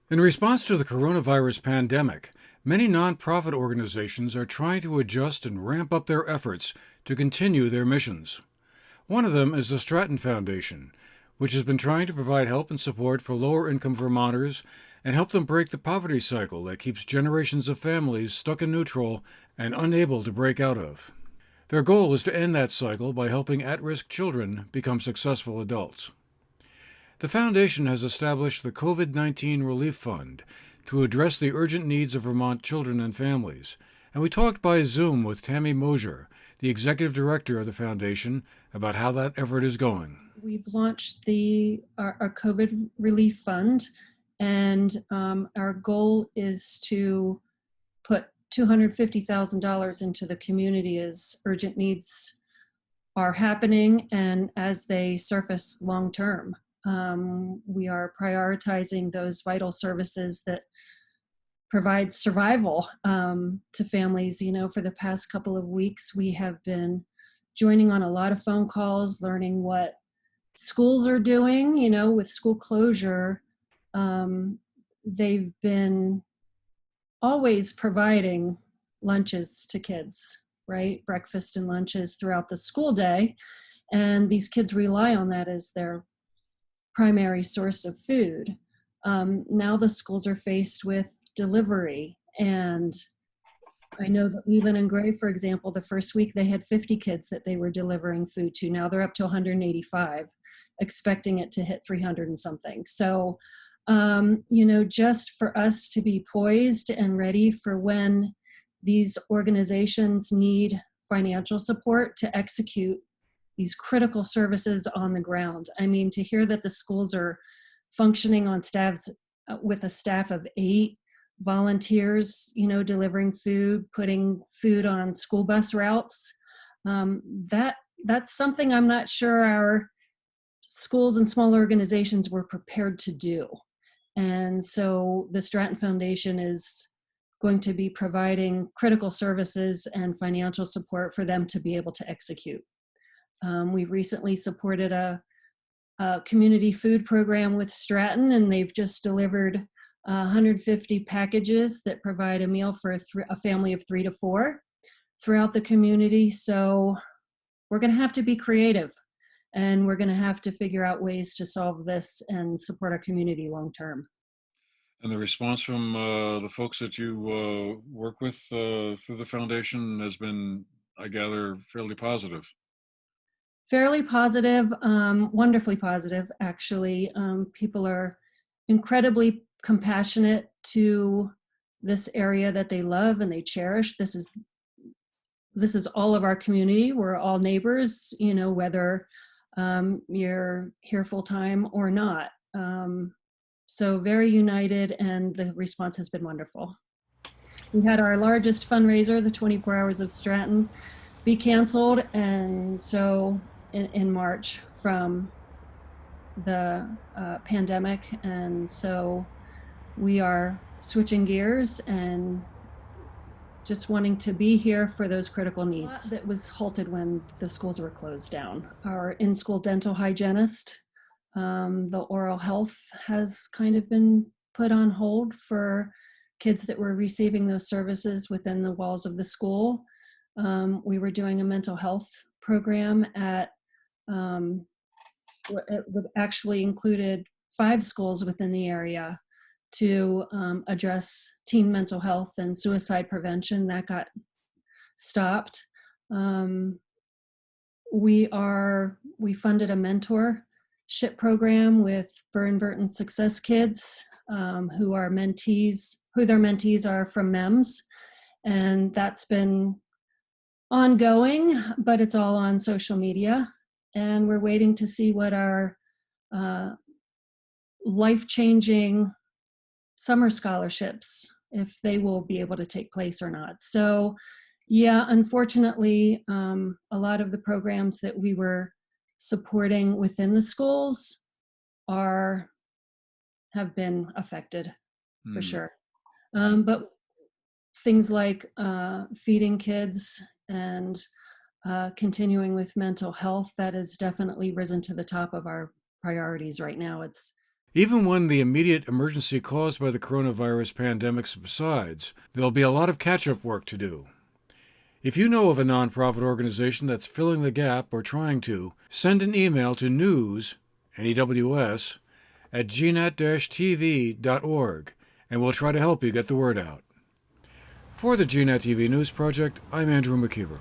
In response to the coronavirus pandemic, many nonprofit organizations are trying to adjust and ramp up their efforts to continue their missions. One of them is the Stratton Foundation, which has been trying to provide help and support for lower income Vermonters and help them break the poverty cycle that keeps generations of families stuck in neutral and unable to break out of. Their goal is to end that cycle by helping at risk children become successful adults. The Foundation has established the COVID-19 Relief Fund to address the urgent needs of Vermont children and families, and we talked by Zoom with Tammy Mosier, the executive director of the Foundation, about how that effort is going. We've launched our COVID Relief Fund, and our goal is to put $250,000 into the community as urgent needs are happening and as they surface long term. We are prioritizing those vital services that provide survival to families. You know, for the past couple of weeks, we have been joining on a lot of phone calls, learning what schools are doing. You know, with school closure, they've been always providing lunches to kids, right? Breakfast and lunches throughout the school day. And these kids rely on that as their primary source of food. Now the schools are faced with delivery. And I know that Leland and Gray, for example, the first week they had 50 kids that they were delivering food to. Now they're up to 185, expecting it to hit 300 and something. So, you know, just for us to be poised and ready for when these organizations need financial support to execute these critical services on the ground. I mean, to hear that the schools are functioning on staffs with a staff of 8 volunteers, you know, delivering food, putting food on school bus routes, that's something I'm not sure our schools and small organizations were prepared to do. And so the Stratton Foundation is going to be providing critical services and financial support for them to be able to execute. We recently supported a community food program with Stratton, and they've just delivered 150 packages that provide a meal for a family of 3 to 4 throughout the community. So we're going to have to be creative, and we're going to have to figure out ways to solve this and support our community long term. And the response from the folks that you work with through the foundation has been, I gather, fairly positive. Fairly positive, wonderfully positive, actually. People are incredibly compassionate to this area that they love and they cherish. This is all of our community. We're all neighbors, you know, whether you're here full time or not. So very united, and the response has been wonderful. We had our largest fundraiser, the 24 Hours of Stratton, be canceled, and so in March from the pandemic, and so we are switching gears and just wanting to be here for those critical needs. That was halted when the schools were closed down. Our in-school dental hygienist, the oral health has kind of been put on hold for kids that were receiving those services within the walls of the school. We were doing a mental health program at it actually included 5 schools within the area to address teen mental health and suicide prevention. That got stopped. We funded a mentorship program with Burton Success Kids, who their mentees are from MEMS, and that's been ongoing, but it's all on social media, and we're waiting to see what our life-changing summer scholarships, if they will be able to take place or not. So yeah, unfortunately, a lot of the programs that we were supporting within the schools have been affected for sure. But things like feeding kids and continuing with mental health, that has definitely risen to the top of our priorities right now. Even when the immediate emergency caused by the coronavirus pandemic subsides, there'll be a lot of catch-up work to do. If you know of a nonprofit organization that's filling the gap or trying to, send an email to news, NEWS, at GNAT-TV.org, and we'll try to help you get the word out. For the GNAT-TV News Project, I'm Andrew McKeever.